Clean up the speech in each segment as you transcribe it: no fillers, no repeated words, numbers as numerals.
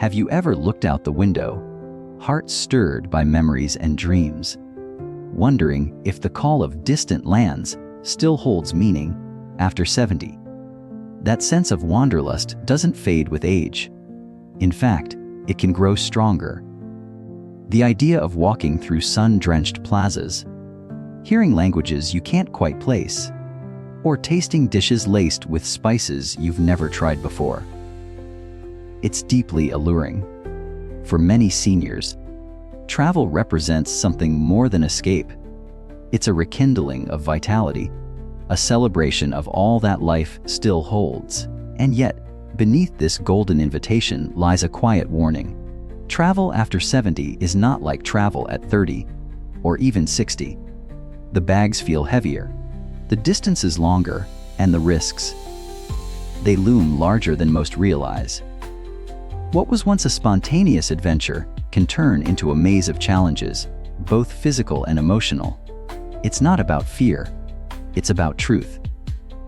Have you ever looked out the window, heart stirred by memories and dreams, wondering if the call of distant lands still holds meaning after 70? That sense of wanderlust doesn't fade with age. In fact, it can grow stronger. The idea of walking through sun-drenched plazas, hearing languages you can't quite place, or tasting dishes laced with spices you've never tried before. It's deeply alluring. For many seniors, travel represents something more than escape. It's a rekindling of vitality, a celebration of all that life still holds. And yet, beneath this golden invitation lies a quiet warning. Travel after 70 is not like travel at 30 or even 60. The bags feel heavier, the distances longer, and the risks, they loom larger than most realize. What was once a spontaneous adventure can turn into a maze of challenges, both physical and emotional. It's not about fear, it's about truth.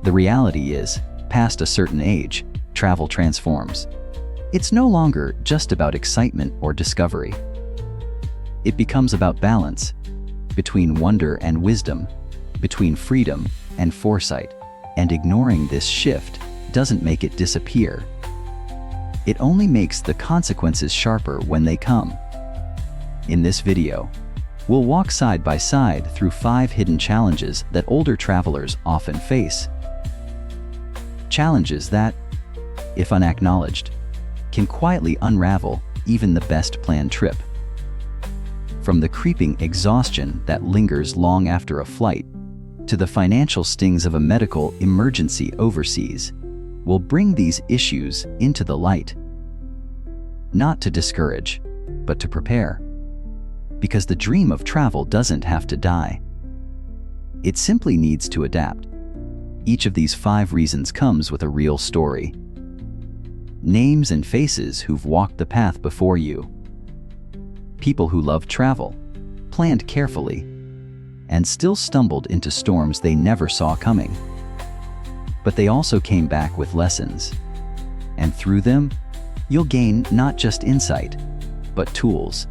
The reality is, past a certain age, travel transforms. It's no longer just about excitement or discovery. It becomes about balance, between wonder and wisdom, between freedom and foresight. And ignoring this shift doesn't make it disappear. It only makes the consequences sharper when they come. In this video, we'll walk side by side through 5 hidden challenges that older travelers often face. Challenges that, if unacknowledged, can quietly unravel even the best planned trip. From the creeping exhaustion that lingers long after a flight, to the financial stings of a medical emergency overseas, we'll bring these issues into the light. Not to discourage, but to prepare. Because the dream of travel doesn't have to die. It simply needs to adapt. Each of these 5 reasons comes with a real story. Names and faces who've walked the path before you. People who love travel, planned carefully, and still stumbled into storms they never saw coming. But they also came back with lessons. And through them, you'll gain not just insight, but tools.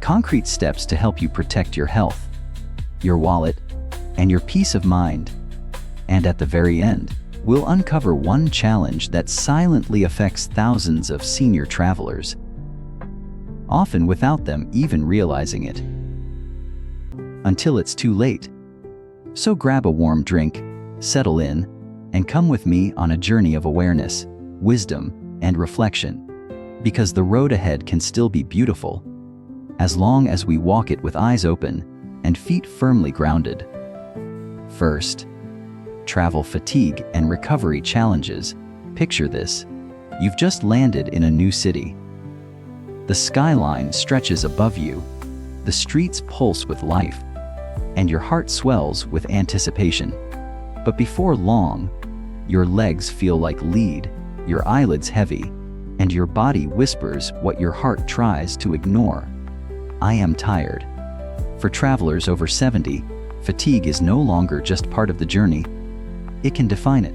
Concrete steps to help you protect your health, your wallet, and your peace of mind. And at the very end, we'll uncover one challenge that silently affects thousands of senior travelers, often without them even realizing it. Until it's too late. So grab a warm drink, settle in, and come with me on a journey of awareness, wisdom, and reflection. Because the road ahead can still be beautiful, as long as we walk it with eyes open and feet firmly grounded. First, travel fatigue and recovery challenges. Picture this. You've just landed in a new city. The skyline stretches above you, the streets pulse with life, and your heart swells with anticipation. But before long, your legs feel like lead, your eyelids heavy, and your body whispers what your heart tries to ignore. I am tired. For travelers over 70, fatigue is no longer just part of the journey. It can define it.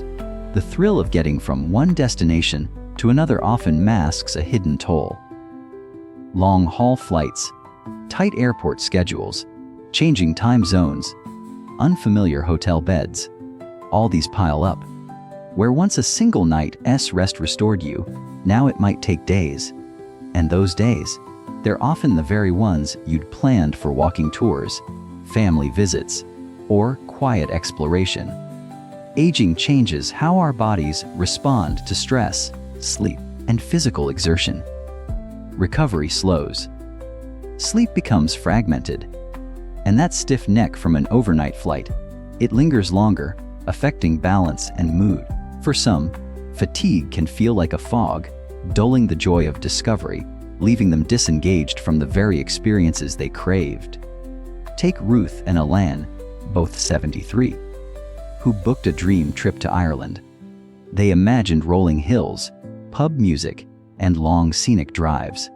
The thrill of getting from one destination to another often masks a hidden toll. Long-haul flights, tight airport schedules, changing time zones, unfamiliar hotel beds, all these pile up. Where once a single night's rest restored you, now it might take days. And those days, they're often the very ones you'd planned for walking tours, family visits, or quiet exploration. Aging changes how our bodies respond to stress, sleep, and physical exertion. Recovery slows. Sleep becomes fragmented. And that stiff neck from an overnight flight, it lingers longer, affecting balance and mood. For some, fatigue can feel like a fog, dulling the joy of discovery, leaving them disengaged from the very experiences they craved. Take Ruth and Alan, both 73, who booked a dream trip to Ireland. They imagined rolling hills, pub music, and long scenic drives.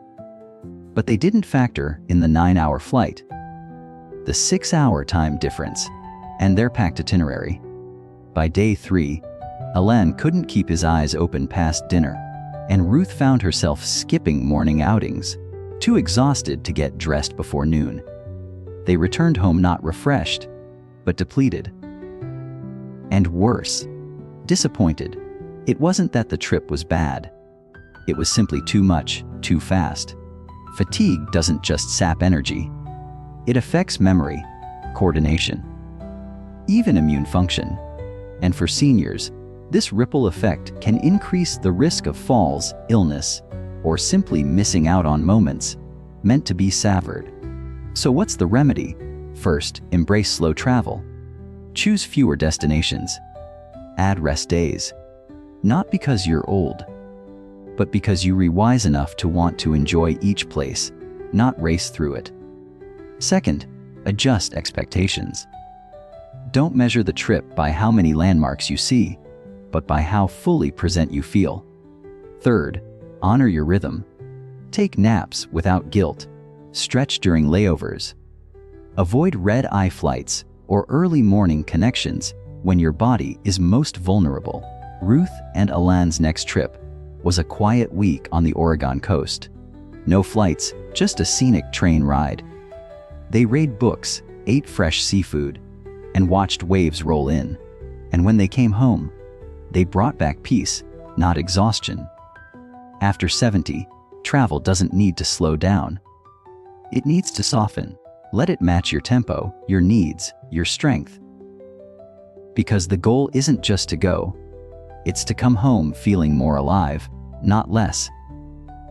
But they didn't factor in the 9-hour flight, the 6-hour time difference, and their packed itinerary. By day 3, Alan couldn't keep his eyes open past dinner, and Ruth found herself skipping morning outings, too exhausted to get dressed before noon. They returned home not refreshed, but depleted. And worse, disappointed. It wasn't that the trip was bad. It was simply too much, too fast. Fatigue doesn't just sap energy. It affects memory, coordination, even immune function. And for seniors, this ripple effect can increase the risk of falls, illness, or simply missing out on moments meant to be savored. So what's the remedy? First, embrace slow travel. Choose fewer destinations. Add rest days. Not because you're old, but because you are wise enough to want to enjoy each place, not race through it. Second, adjust expectations. Don't measure the trip by how many landmarks you see, but by how fully present you feel. Third, honor your rhythm. Take naps without guilt. Stretch during layovers. Avoid red-eye flights or early morning connections when your body is most vulnerable. Ruth and Alan's next trip was a quiet week on the Oregon coast. No flights, just a scenic train ride. They read books, ate fresh seafood, and watched waves roll in. And when they came home, they brought back peace, not exhaustion. After 70, travel doesn't need to slow down. It needs to soften. Let it match your tempo, your needs, your strength. Because the goal isn't just to go, it's to come home feeling more alive, not less.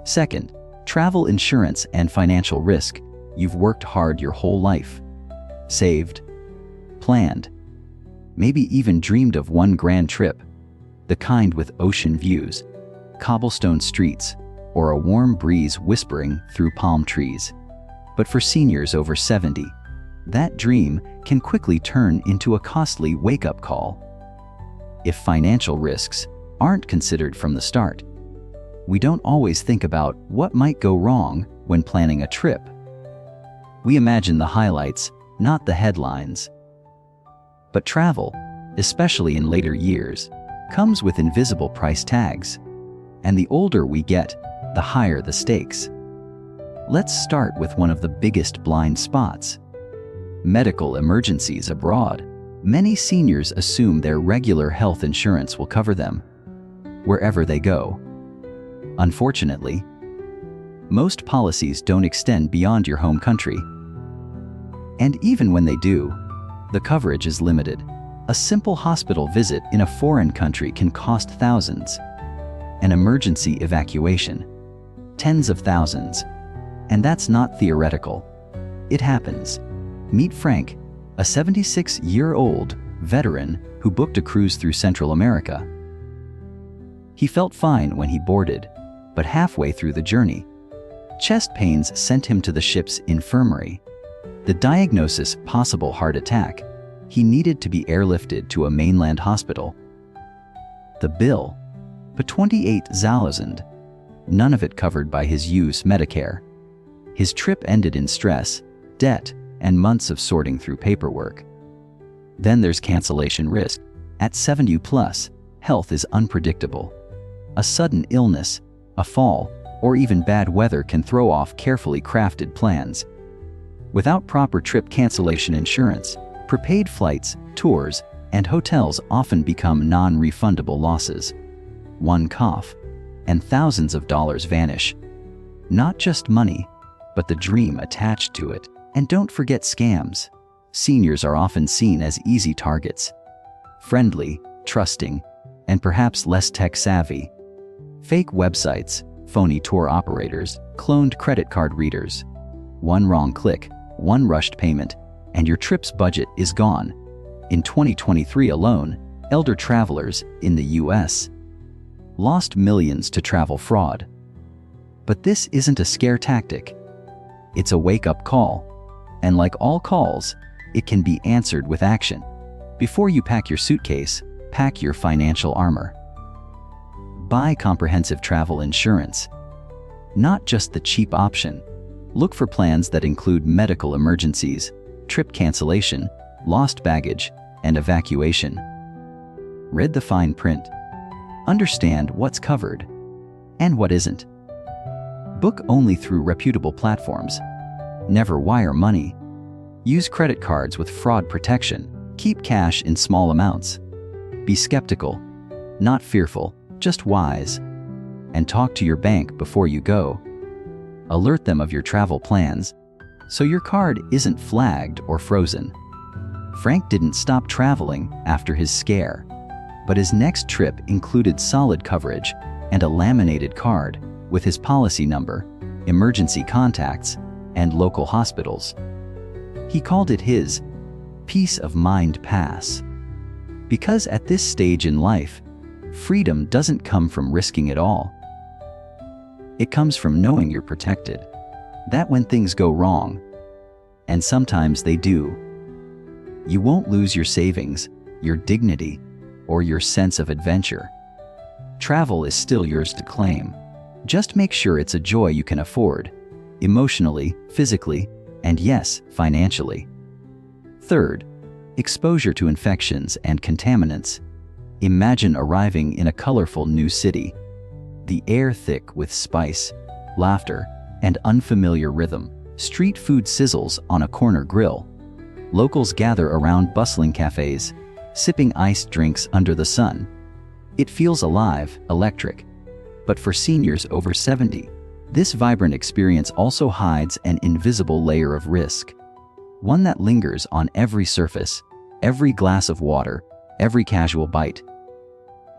Second, travel insurance and financial risk. You've worked hard your whole life. Saved, planned, maybe even dreamed of one grand trip, the kind with ocean views, cobblestone streets, or a warm breeze whispering through palm trees. But for seniors over 70, that dream can quickly turn into a costly wake-up call. If financial risks aren't considered from the start, we don't always think about what might go wrong when planning a trip. We imagine the highlights, not the headlines. But travel, especially in later years, comes with invisible price tags. And the older we get, the higher the stakes. Let's start with one of the biggest blind spots: medical emergencies abroad. Many seniors assume their regular health insurance will cover them wherever they go. Unfortunately, most policies don't extend beyond your home country. And even when they do, the coverage is limited. A simple hospital visit in a foreign country can cost thousands. An emergency evacuation, tens of thousands. And that's not theoretical. It happens. Meet Frank, a 76-year-old veteran who booked a cruise through Central America. He felt fine when he boarded, but halfway through the journey, chest pains sent him to the ship's infirmary. The diagnosis: possible heart attack. He needed to be airlifted to a mainland hospital. The bill: $28,000, none of it covered by his U.S. Medicare. His trip ended in stress, debt, and months of sorting through paperwork. Then there's cancellation risk. At 70 plus, health is unpredictable. A sudden illness, a fall, or even bad weather can throw off carefully crafted plans. Without proper trip cancellation insurance, prepaid flights, tours, and hotels often become non-refundable losses. One cough, and thousands of dollars vanish. Not just money, but the dream attached to it. And don't forget scams. Seniors are often seen as easy targets. Friendly, trusting, and perhaps less tech-savvy. Fake websites, phony tour operators, cloned credit card readers. One wrong click, one rushed payment, and your trip's budget is gone. In 2023 alone, elder travelers in the U.S. lost millions to travel fraud. But this isn't a scare tactic. It's a wake-up call. And like all calls, it can be answered with action. Before you pack your suitcase, pack your financial armor. Buy comprehensive travel insurance. Not just the cheap option. Look for plans that include medical emergencies, trip cancellation, lost baggage, and evacuation. Read the fine print. Understand what's covered. and what isn't. Book only through reputable platforms. Never wire money. Use credit cards with fraud protection. Keep cash in small amounts. Be skeptical, not fearful, just wise. And talk to your bank before you go. Alert them of your travel plans, so your card isn't flagged or frozen. Frank didn't stop traveling after his scare, but his next trip included solid coverage and a laminated card with his policy number, emergency contacts, and local hospitals. He called it his peace of mind pass. Because at this stage in life, freedom doesn't come from risking it all. It comes from knowing you're protected, that when things go wrong, and sometimes they do, you won't lose your savings, your dignity, or your sense of adventure. Travel is still yours to claim. Just make sure it's a joy you can afford, emotionally, physically, and yes, financially. Third, exposure to infections and contaminants. Imagine arriving in a colorful new city, the air thick with spice, laughter, and unfamiliar rhythm. Street food sizzles on a corner grill. Locals gather around bustling cafes, sipping iced drinks under the sun. It feels alive, electric. But for seniors over 70, this vibrant experience also hides an invisible layer of risk. One that lingers on every surface, every glass of water, every casual bite.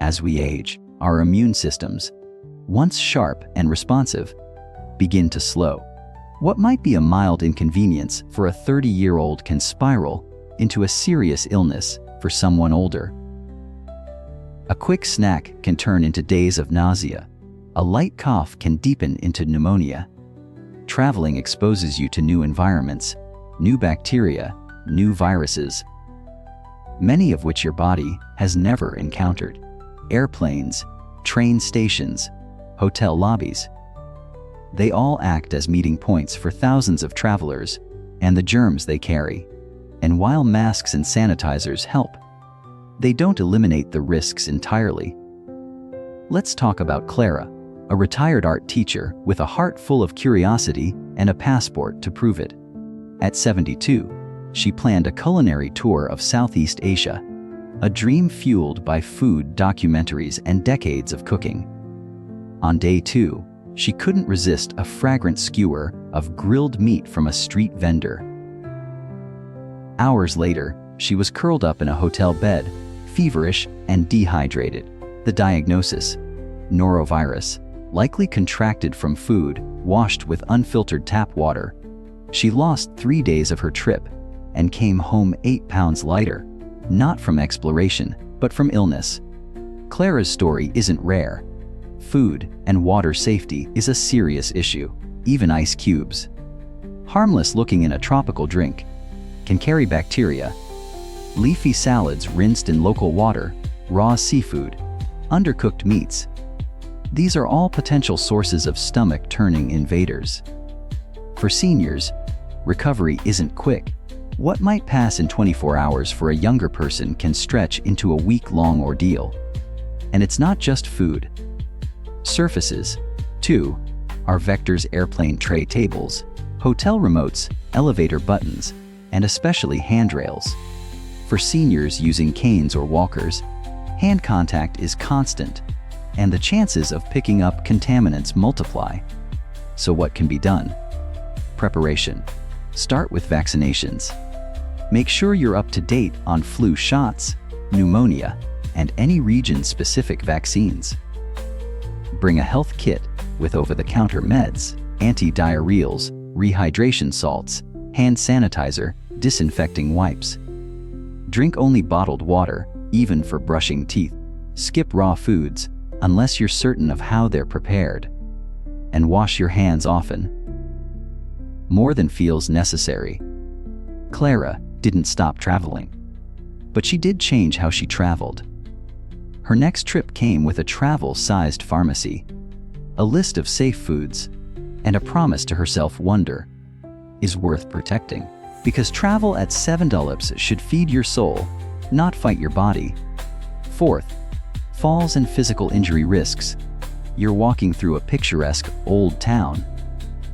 As we age, our immune systems, once sharp and responsive, begin to slow. What might be a mild inconvenience for a 30-year-old can spiral into a serious illness for someone older. A quick snack can turn into days of nausea. A light cough can deepen into pneumonia. Traveling exposes you to new environments, new bacteria, new viruses, many of which your body has never encountered. Airplanes, train stations, hotel lobbies. They all act as meeting points for thousands of travelers and the germs they carry. And while masks and sanitizers help, they don't eliminate the risks entirely. Let's talk about Clara, a retired art teacher with a heart full of curiosity and a passport to prove it. At 72, she planned a culinary tour of Southeast Asia, a dream fueled by food documentaries and decades of cooking. On day 2, she couldn't resist a fragrant skewer of grilled meat from a street vendor. Hours later, she was curled up in a hotel bed, feverish and dehydrated. The diagnosis: norovirus, likely contracted from food washed with unfiltered tap water. She lost 3 days of her trip and came home 8 pounds lighter, not from exploration, but from illness. Clara's story isn't rare. Food and water safety is a serious issue. Even ice cubes, harmless looking in a tropical drink, can carry bacteria. Leafy salads rinsed in local water, raw seafood, undercooked meats. These are all potential sources of stomach-turning invaders. For seniors, recovery isn't quick. What might pass in 24 hours for a younger person can stretch into a week-long ordeal. And it's not just food. Surfaces, too, are vectors: airplane tray tables, hotel remotes, elevator buttons, and especially handrails. For seniors using canes or walkers, hand contact is constant, and the chances of picking up contaminants multiply. So what can be done? Preparation. Start with vaccinations. Make sure you're up to date on flu shots, pneumonia, and any region-specific vaccines. Bring a health kit with over-the-counter meds, anti-diarrheals, rehydration salts, hand sanitizer, disinfecting wipes. Drink only bottled water, even for brushing teeth. Skip raw foods, unless you're certain of how they're prepared. And wash your hands often. More than feels necessary. Clara didn't stop traveling, but she did change how she traveled. Her next trip came with a travel-sized pharmacy, a list of safe foods, and a promise to herself: wonder is worth protecting. Because travel at $7 should feed your soul, not fight your body. Fourth, falls and physical injury risks. You're walking through a picturesque old town.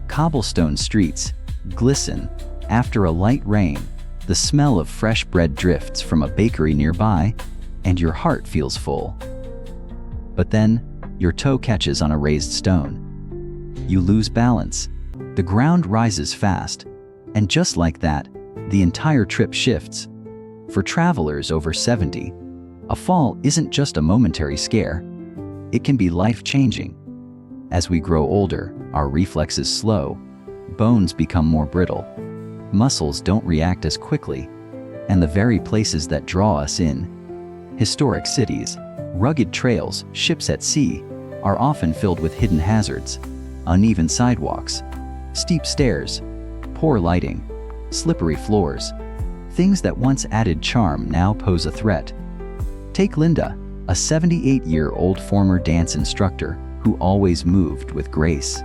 Cobblestone streets glisten after a light rain. The smell of fresh bread drifts from a bakery nearby, and your heart feels full. But then, your toe catches on a raised stone. You lose balance. The ground rises fast, and just like that, the entire trip shifts. For travelers over 70, a fall isn't just a momentary scare. It can be life-changing. As we grow older, our reflexes slow, bones become more brittle, muscles don't react as quickly, and the very places that draw us in, historic cities, rugged trails, ships at sea, are often filled with hidden hazards, uneven sidewalks, steep stairs, poor lighting, slippery floors. Things that once added charm now pose a threat. Take Linda, a 78-year-old former dance instructor who always moved with grace.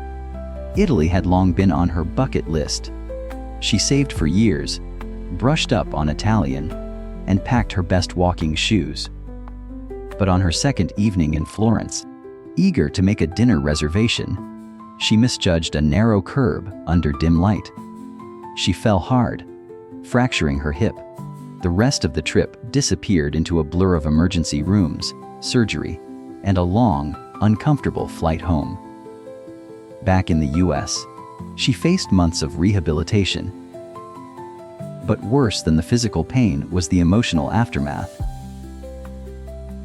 Italy had long been on her bucket list. She saved for years, brushed up on Italian, and packed her best walking shoes. But on her second evening in Florence, eager to make a dinner reservation, she misjudged a narrow curb under dim light. She fell hard, fracturing her hip. The rest of the trip disappeared into a blur of emergency rooms, surgery, and a long, uncomfortable flight home. Back in the US, she faced months of rehabilitation. But worse than the physical pain was the emotional aftermath.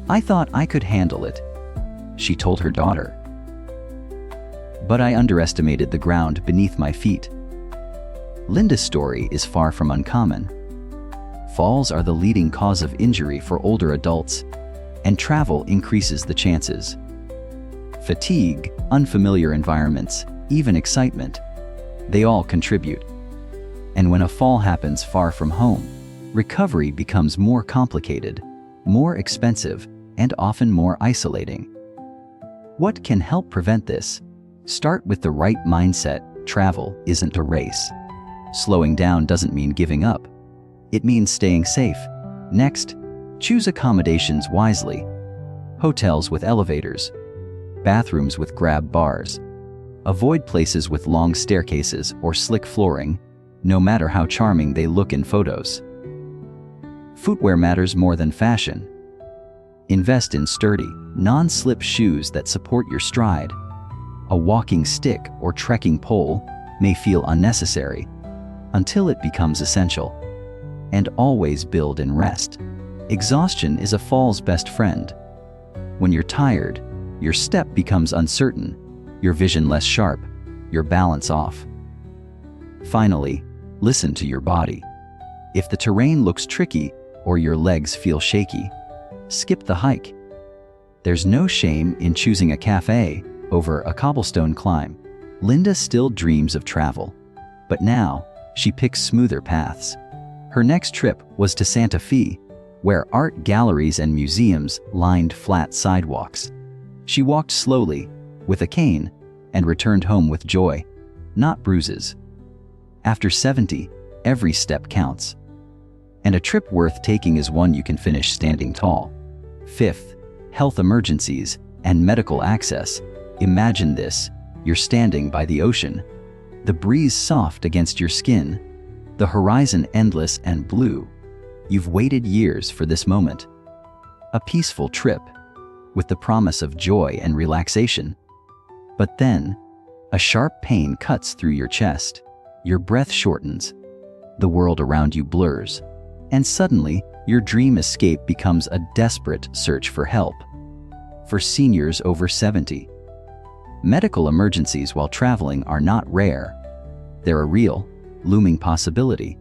"I thought I could handle it," she told her daughter. "But I underestimated the ground beneath my feet." Linda's story is far from uncommon. Falls are the leading cause of injury for older adults, and travel increases the chances. Fatigue, unfamiliar environments, even excitement, they all contribute. And when a fall happens far from home, recovery becomes more complicated, more expensive, and often more isolating. What can help prevent this? Start with the right mindset. Travel isn't a race. Slowing down doesn't mean giving up. It means staying safe. Next, choose accommodations wisely. Hotels with elevators, bathrooms with grab bars. Avoid places with long staircases or slick flooring, no matter how charming they look in photos. Footwear matters more than fashion. Invest in sturdy, non-slip shoes that support your stride. A walking stick or trekking pole may feel unnecessary until it becomes essential. And always build and rest. Exhaustion is a fall's best friend. When you're tired, your step becomes uncertain, your vision less sharp, your balance off. Finally, listen to your body. If the terrain looks tricky or your legs feel shaky, skip the hike. There's no shame in choosing a cafe over a cobblestone climb. Linda still dreams of travel, but now she picks smoother paths. Her next trip was to Santa Fe, where art galleries and museums lined flat sidewalks. She walked slowly, with a cane, and returned home with joy, not bruises. After 70, every step counts. And a trip worth taking is one you can finish standing tall. Fifth, health emergencies and medical access. Imagine this: you're standing by the ocean, the breeze soft against your skin, the horizon endless and blue. You've waited years for this moment. A peaceful trip, with the promise of joy and relaxation. But then, a sharp pain cuts through your chest. Your breath shortens. The world around you blurs. And suddenly, your dream escape becomes a desperate search for help. For seniors over 70, medical emergencies while traveling are not rare. They're a real, looming possibility.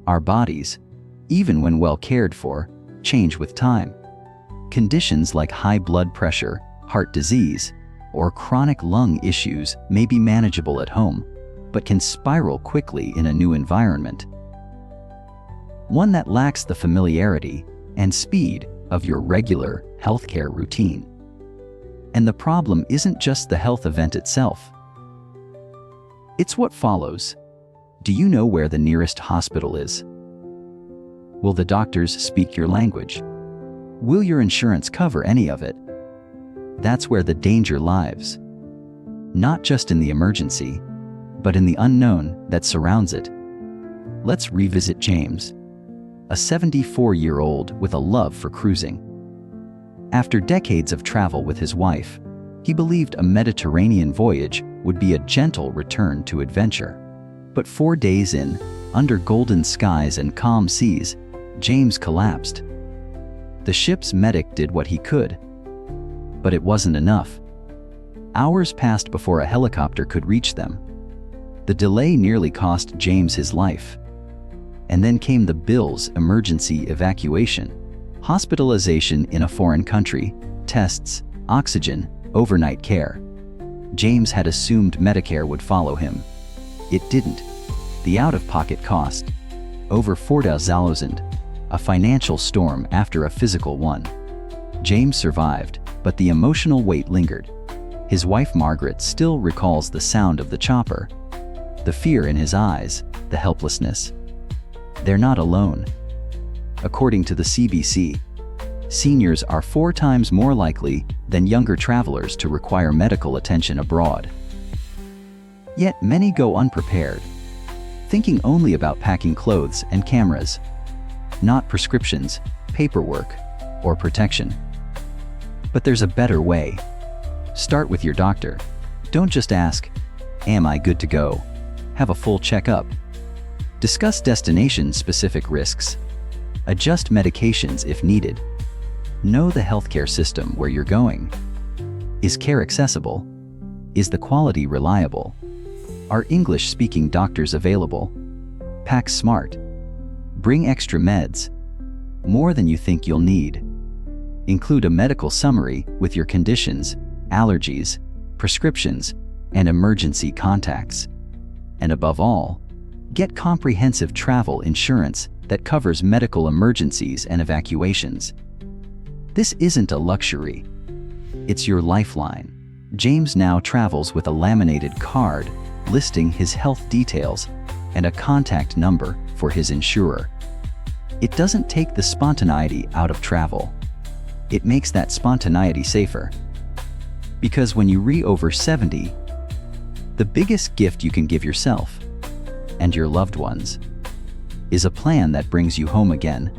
Our bodies, even when well cared for, change with time. Conditions like high blood pressure, heart disease, or chronic lung issues may be manageable at home, but can spiral quickly in a new environment. One that lacks the familiarity and speed of your regular healthcare routine. And the problem isn't just the health event itself. It's what follows. Do you know where the nearest hospital is? Will the doctors speak your language? Will your insurance cover any of it? That's where the danger lies. Not just in the emergency, but in the unknown that surrounds it. Let's revisit James, a 74-year-old with a love for cruising. After decades of travel with his wife, he believed a Mediterranean voyage would be a gentle return to adventure. But 4 days in, under golden skies and calm seas, James collapsed. The ship's medic did what he could, but it wasn't enough. Hours passed before a helicopter could reach them. The delay nearly cost James his life. And then came the Bill's emergency evacuation. Hospitalization in a foreign country, tests, oxygen, overnight care. James had assumed Medicare would follow him. It didn't. The out-of-pocket cost, over $4,000, a financial storm after a physical one. James survived, but the emotional weight lingered. His wife Margaret still recalls the sound of the chopper, the fear in his eyes, the helplessness. They're not alone. According to the CBC, seniors are 4 times more likely than younger travelers to require medical attention abroad. Yet many go unprepared, thinking only about packing clothes and cameras, not prescriptions, paperwork, or protection. But there's a better way. Start with your doctor. Don't just ask, "Am I good to go?" Have a full checkup. Discuss destination-specific risks. Adjust medications if needed. Know the healthcare system where you're going. Is care accessible? Is the quality reliable? Are English-speaking doctors available? Pack smart. Bring extra meds, more than you think you'll need. Include a medical summary with your conditions, allergies, prescriptions, and emergency contacts. And above all, get comprehensive travel insurance that covers medical emergencies and evacuations. This isn't a luxury. It's your lifeline. James now travels with a laminated card listing his health details and a contact number for his insurer. It doesn't take the spontaneity out of travel. It makes that spontaneity safer. Because when you reach over 70, the biggest gift you can give yourself and your loved ones is a plan that brings you home again.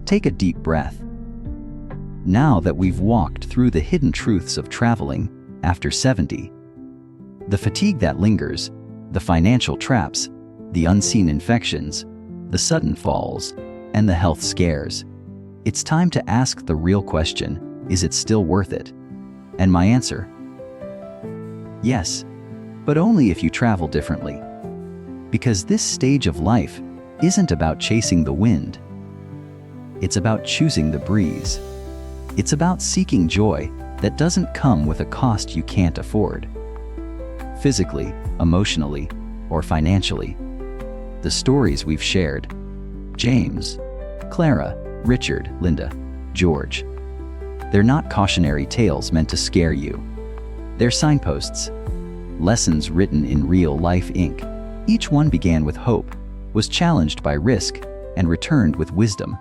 Take a deep breath. Now that we've walked through the hidden truths of traveling after 70, the fatigue that lingers, the financial traps, the unseen infections, the sudden falls, and the health scares, it's time to ask the real question, is it still worth it? And my answer? Yes, but only if you travel differently. Because this stage of life isn't about chasing the wind. It's about choosing the breeze. It's about seeking joy that doesn't come with a cost you can't afford. Physically, emotionally, or financially. The stories we've shared, James, Clara, Richard, Linda, George, they're not cautionary tales meant to scare you. They're signposts, lessons written in real-life ink. Each one began with hope, was challenged by risk, and returned with wisdom.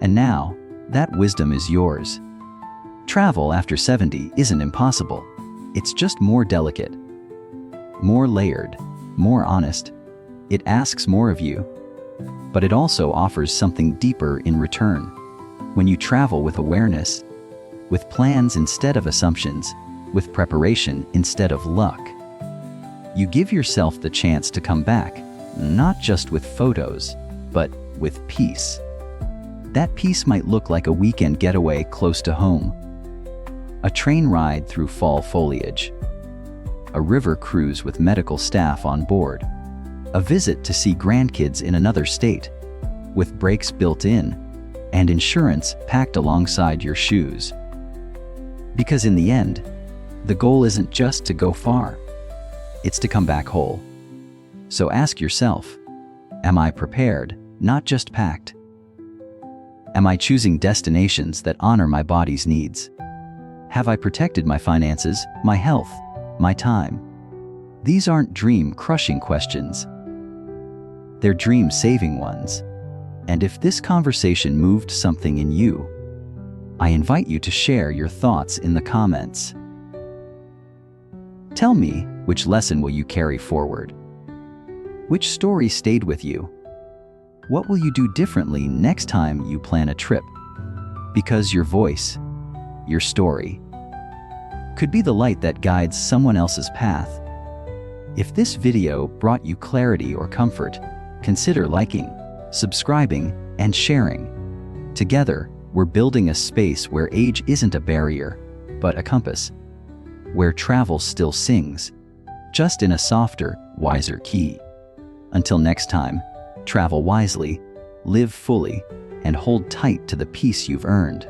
And now, that wisdom is yours. Travel after 70 isn't impossible. It's just more delicate, more layered, more honest. It asks more of you, but it also offers something deeper in return. When you travel with awareness, with plans instead of assumptions, with preparation instead of luck, you give yourself the chance to come back, not just with photos, but with peace. That peace might look like a weekend getaway close to home, a train ride through fall foliage, a river cruise with medical staff on board, a visit to see grandkids in another state, with breaks built in, and insurance packed alongside your shoes. Because in the end, the goal isn't just to go far, it's to come back whole. So ask yourself, am I prepared, not just packed? Am I choosing destinations that honor my body's needs? Have I protected my finances, my health, my time? These aren't dream-crushing questions. They're dream-saving ones. And if this conversation moved something in you, I invite you to share your thoughts in the comments. Tell me, which lesson will you carry forward? Which story stayed with you? What will you do differently next time you plan a trip? Because your voice, your story, could be the light that guides someone else's path. If this video brought you clarity or comfort, consider liking, subscribing, and sharing. Together, we're building a space where age isn't a barrier, but a compass. Where travel still sings, just in a softer, wiser key. Until next time, travel wisely, live fully, and hold tight to the peace you've earned.